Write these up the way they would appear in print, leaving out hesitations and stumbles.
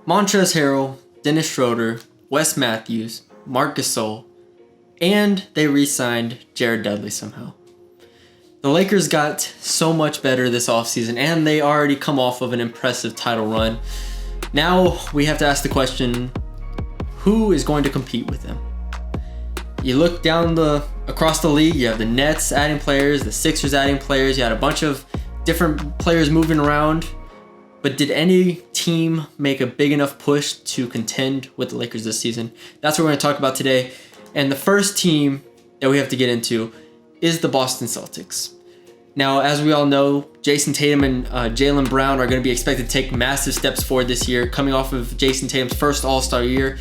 Montrezl Harrell, Dennis Schroeder, Wes Matthews, Marc Gasol, and they re-signed Jared Dudley somehow. The Lakers got so much better this offseason, and they already come off of an impressive title run. Now we have to ask the question, who is going to compete with them? You look down across the league, you have the Nets adding players, the Sixers adding players, you had a bunch of different players moving around, but did any team make a big enough push to contend with the Lakers this season? That's what we're going to talk about today. And the first team that we have to get into is the Boston Celtics. Now, as we all know, Jason Tatum and Jaylen Brown are going to be expected to take massive steps forward this year, coming off of Jason Tatum's first All-Star year.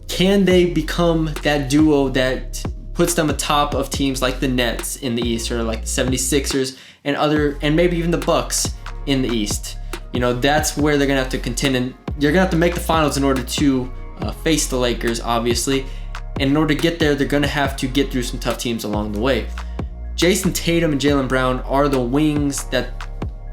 Can they become that duo that puts them atop of teams like the Nets in the East, or like the 76ers and maybe even the Bucks in the East? You know, that's where they're going to have to contend, and you're going to have to make the finals in order to face the Lakers, obviously. And in order to get there, they're going to have to get through some tough teams along the way. Jason Tatum and Jaylen Brown are the wings that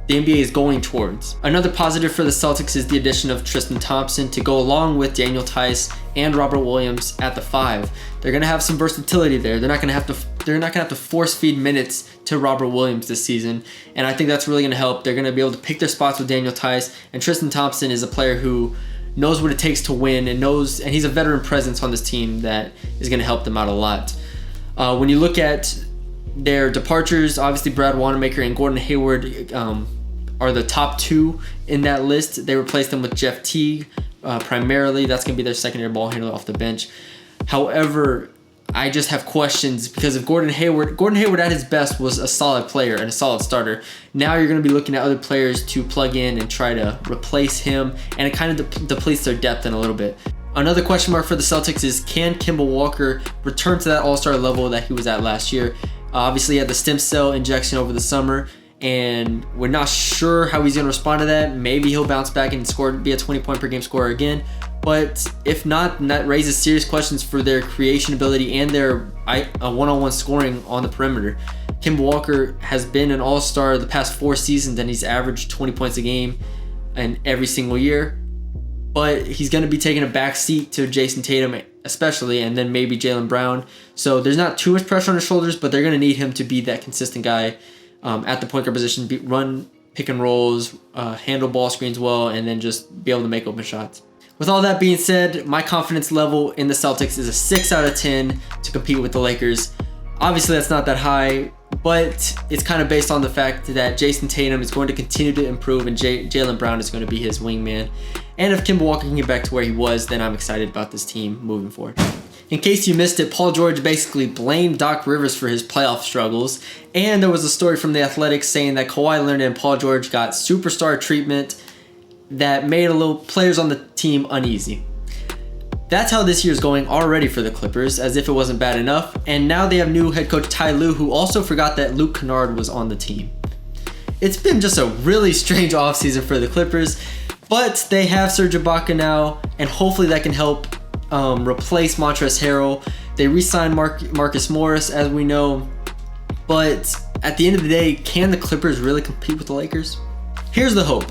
the NBA is going towards. Another positive for the Celtics is the addition of Tristan Thompson to go along with Daniel Tice and Robert Williams at the 5. They're going to have some versatility there. They're not going to have to force feed minutes to Robert Williams this season, and I think that's really going to help. They're going to be able to pick their spots with Daniel Tice, and Tristan Thompson is a player who knows what it takes to win and he's a veteran presence on this team that is going to help them out a lot. When you look at their departures, obviously Brad Wanamaker and Gordon Hayward are the top 2 in that list. They replaced them with Jeff Teague primarily. That's going to be their secondary ball handler off the bench. However, I just have questions because of Gordon Hayward at his best was a solid player and a solid starter. Now you're going to be looking at other players to plug in and try to replace him, and it kind of depletes their depth in a little bit. Another question mark for the Celtics is, can Kemba Walker return to that all-star level that he was at last year? Obviously, he had the stem cell injection over the summer, and we're not sure how he's going to respond to that. Maybe he'll bounce back and be a 20-point per game scorer again. But if not, then that raises serious questions for their creation ability and their one-on-one scoring on the perimeter. Kemba Walker has been an all-star the past 4 seasons, and he's averaged 20 points a game in every single year. But he's going to be taking a back seat to Jason Tatum especially, and then maybe Jaylen Brown. So there's not too much pressure on his shoulders, but they're going to need him to be that consistent guy at the point guard position, run pick and rolls, handle ball screens well, and then just be able to make open shots. With all that being said, my confidence level in the Celtics is a 6 out of 10 to compete with the Lakers. Obviously, that's not that high, but it's kind of based on the fact that Jason Tatum is going to continue to improve and Jaylen Brown is going to be his wingman. And if Kemba Walker can get back to where he was, then I'm excited about this team moving forward. In case you missed it, Paul George basically blamed Doc Rivers for his playoff struggles, and there was a story from The Athletic saying that Kawhi Leonard and Paul George got superstar treatment that made players on the team uneasy. That's how this year's going already for the Clippers, as if it wasn't bad enough, and now they have new head coach Ty Lue, who also forgot that Luke Kennard was on the team. It's been just a really strange offseason for the Clippers, but they have Serge Ibaka now, and hopefully that can help replace Montrezl Harrell. They re-signed Marcus Morris, as we know, but at the end of the day, can the Clippers really compete with the Lakers? Here's the hope.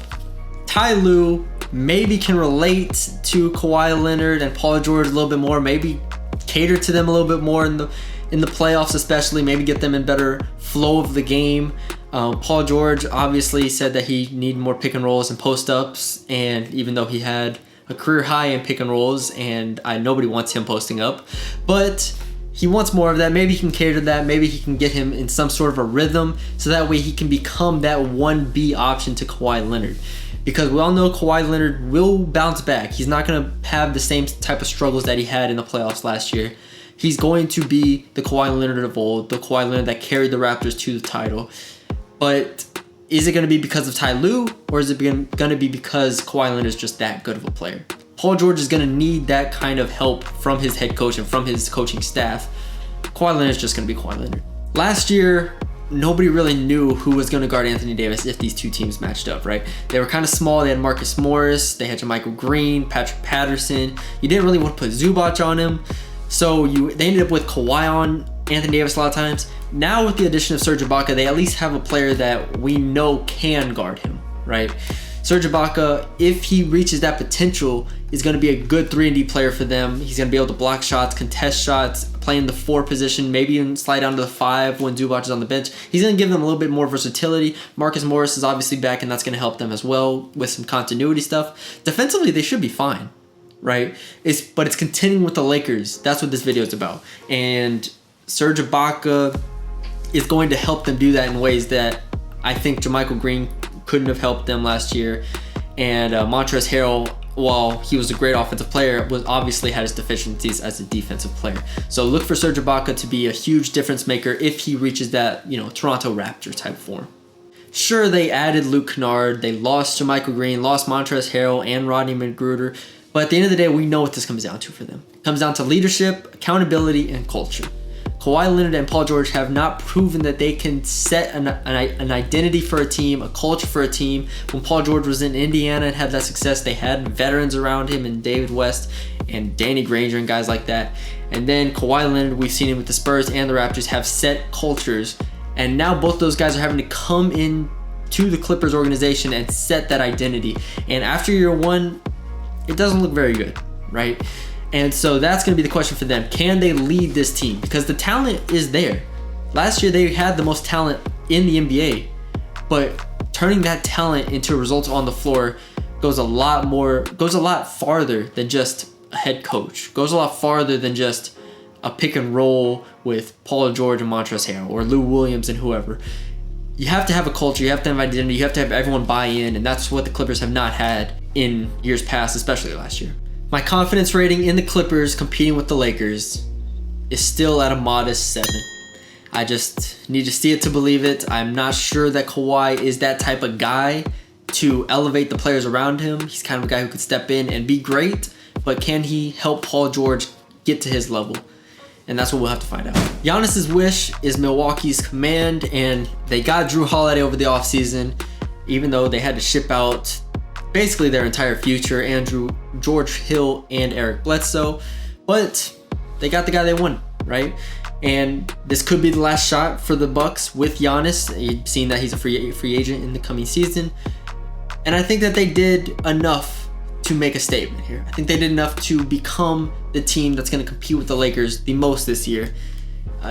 Ty Lue maybe can relate to Kawhi Leonard and Paul George a little bit more, maybe cater to them a little bit more in the playoffs especially, maybe get them in better flow of the game. Paul George obviously said that he needed more pick and rolls and post-ups, and even though he had a career high in pick and rolls, and nobody wants him posting up, but he wants more of that. Maybe he can cater to that. Maybe he can get him in some sort of a rhythm so that way he can become that 1B option to Kawhi Leonard. Because we all know Kawhi Leonard will bounce back. He's not going to have the same type of struggles that he had in the playoffs last year. He's going to be the Kawhi Leonard of old, the Kawhi Leonard that carried the Raptors to the title. But is it going to be because of Ty Lue, or is it going to be because Kawhi Leonard is just that good of a player? Paul George is going to need that kind of help from his head coach and from his coaching staff. Kawhi Leonard is just going to be Kawhi Leonard. Last year, nobody really knew who was going to guard Anthony Davis if these two teams matched up, right? They were kind of small. They had Marcus Morris. They had JaMychal Green, Patrick Patterson. You didn't really want to put Zubac on him. So they ended up with Kawhi on Anthony Davis a lot of times. Now with the addition of Serge Ibaka, they at least have a player that we know can guard him, right? Serge Ibaka, if he reaches that potential, is going to be a good 3-and-D player for them. He's going to be able to block shots, contest shots, play in the 4 position, maybe even slide down to the 5 when Zubac is on the bench. He's going to give them a little bit more versatility. Marcus Morris is obviously back, and that's going to help them as well with some continuity stuff. Defensively, they should be fine, right? But it's contending with the Lakers. That's what this video is about. And Serge Ibaka is going to help them do that in ways that I think JaMychal Green couldn't have helped them last year. And Montrezl Harrell, while he was a great offensive player, obviously had his deficiencies as a defensive player. So look for Serge Ibaka to be a huge difference maker if he reaches that, Toronto Raptors type form. Sure, they added Luke Kennard, they lost JaMychal Green, lost Montrezl Harrell and Rodney McGruder, but at the end of the day, we know what this comes down to for them. It comes down to leadership, accountability, and culture. Kawhi Leonard and Paul George have not proven that they can set an identity for a team, a culture for a team. When Paul George was in Indiana and had that success, they had veterans around him and David West and Danny Granger and guys like that. And then Kawhi Leonard, we've seen him with the Spurs and the Raptors, have set cultures. And now both those guys are having to come in to the Clippers organization and set that identity. And after year 1, it doesn't look very good, right? And so that's going to be the question for them. Can they lead this team? Because the talent is there. Last year, they had the most talent in the NBA. But turning that talent into results on the floor goes a lot farther than just a head coach. Goes a lot farther than just a pick and roll with Paul George and Montrezl Harrell or Lou Williams and whoever. You have to have a culture. You have to have identity. You have to have everyone buy in. And that's what the Clippers have not had in years past, especially last year. My confidence rating in the Clippers competing with the Lakers is still at a modest 7. I just need to see it to believe it. I'm not sure that Kawhi is that type of guy to elevate the players around him. He's kind of a guy who could step in and be great, but can he help Paul George get to his level? And that's what we'll have to find out. Giannis's wish is Milwaukee's command, and they got Drew Holiday over the offseason, even though they had to ship out basically their entire future, George Hill and Eric Bledsoe, but they got the guy they wanted, right? And this could be the last shot for the Bucks with Giannis. You've seen that he's a free agent in the coming season, and I think that they did enough to make a statement here. I think they did enough to become the team that's going to compete with the Lakers the most this year.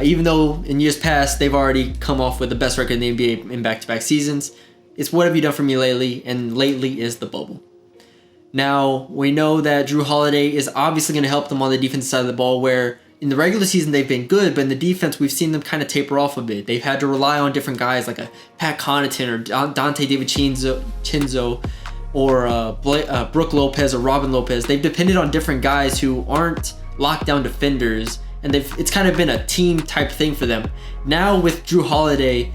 Even though in years past they've already come off with the best record in the NBA in back-to-back seasons. It's what have you done for me lately, and lately is the bubble. Now, we know that Drew Holiday is obviously going to help them on the defensive side of the ball, where in the regular season they've been good, but in the defense we've seen them kind of taper off a bit. They've had to rely on different guys like a Pat Connaughton or Dante DiVincenzo or Brook Lopez or Robin Lopez. They've depended on different guys who aren't lockdown defenders, and it's kind of been a team type thing for them. Now with Drew Holiday,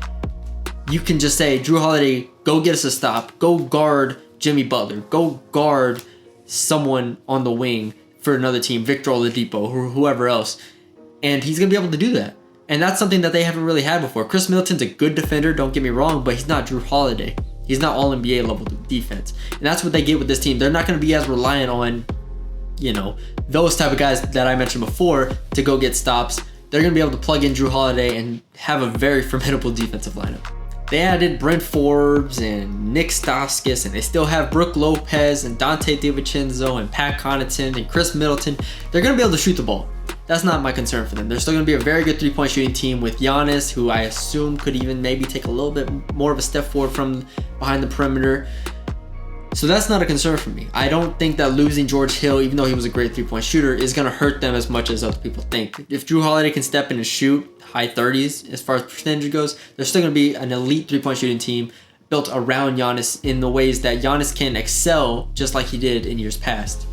you can just say, Drew Holiday, go get us a stop. Go guard Jimmy Butler. Go guard someone on the wing for another team, Victor Oladipo or whoever else. And he's going to be able to do that. And that's something that they haven't really had before. Chris Middleton's a good defender, don't get me wrong, but he's not Drew Holiday. He's not all NBA level defense. And that's what they get with this team. They're not going to be as reliant on, those type of guys that I mentioned before to go get stops. They're going to be able to plug in Drew Holiday and have a very formidable defensive lineup. They added Brent Forbes and Nick Stauskas, and they still have Brook Lopez and Dante DiVincenzo and Pat Connaughton and Chris Middleton. They're going to be able to shoot the ball. That's not my concern for them. They're still going to be a very good three-point shooting team with Giannis, who I assume could even maybe take a little bit more of a step forward from behind the perimeter. So that's not a concern for me. I don't think that losing George Hill, even though he was a great three-point shooter, is going to hurt them as much as other people think. If Drew Holiday can step in and shoot high 30s as far as percentage goes, they're still going to be an elite three-point shooting team built around Giannis in the ways that Giannis can excel just like he did in years past.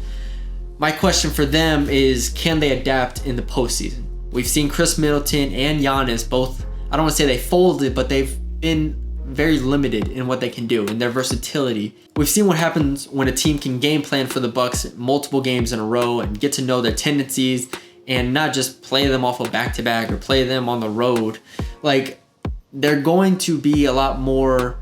My question for them is, can they adapt in the postseason? We've seen Chris Middleton and Giannis both, I don't want to say they folded, but they've been very limited in what they can do and their versatility. We've seen what happens when a team can game plan for the Bucks multiple games in a row and get to know their tendencies and not just play them off of back-to-back or play them on the road. Like, they're going to be a lot more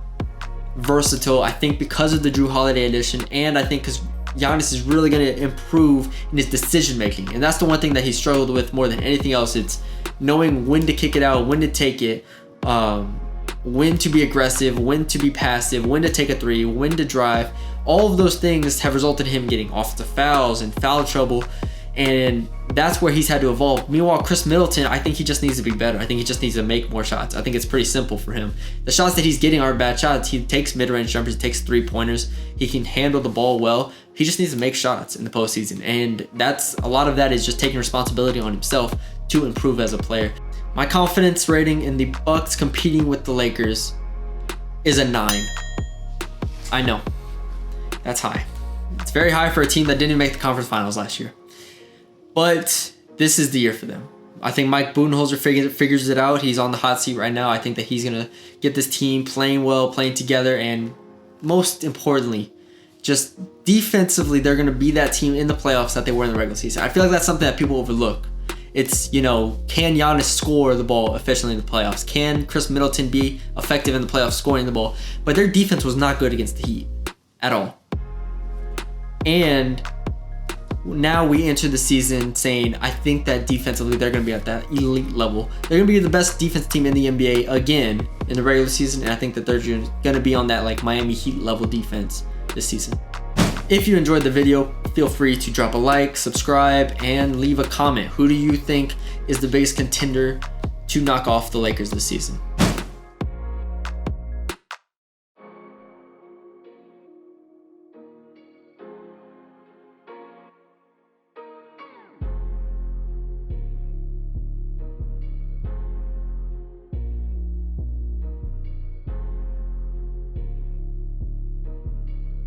versatile, I think, because of the Drew Holiday addition, and I think because Giannis is really going to improve in his decision-making. And that's the one thing that he struggled with more than anything else. It's knowing when to kick it out, when to take it, when to be aggressive, when to be passive, when to take a three, when to drive. All of those things have resulted in him getting offensive fouls and foul trouble, and that's where he's had to evolve. Meanwhile, Chris Middleton, I think he just needs to be better. I think he just needs to make more shots. I think it's pretty simple for him. The shots that he's getting are bad shots. He takes mid-range jumpers, he takes three-pointers. He can handle the ball well. He just needs to make shots in the postseason, and a lot of that is just taking responsibility on himself to improve as a player. My confidence rating in the Bucks competing with the Lakers is a 9. I know, that's high. It's very high for a team that didn't even make the conference finals last year. But this is the year for them. I think Mike Budenholzer figures it out. He's on the hot seat right now. I think that he's going to get this team playing well, playing together, and most importantly, just defensively, they're going to be that team in the playoffs that they were in the regular season. I feel like that's something that people overlook. It's, can Giannis score the ball efficiently in the playoffs? Can Chris Middleton be effective in the playoffs scoring the ball? But their defense was not good against the Heat at all. And now we enter the season saying, I think that defensively they're going to be at that elite level. They're going to be the best defense team in the NBA again in the regular season, and I think that they're going to be on that like Miami Heat level defense this season. If you enjoyed the video, feel free to drop a like, subscribe, and leave a comment. Who do you think is the biggest contender to knock off the Lakers this season?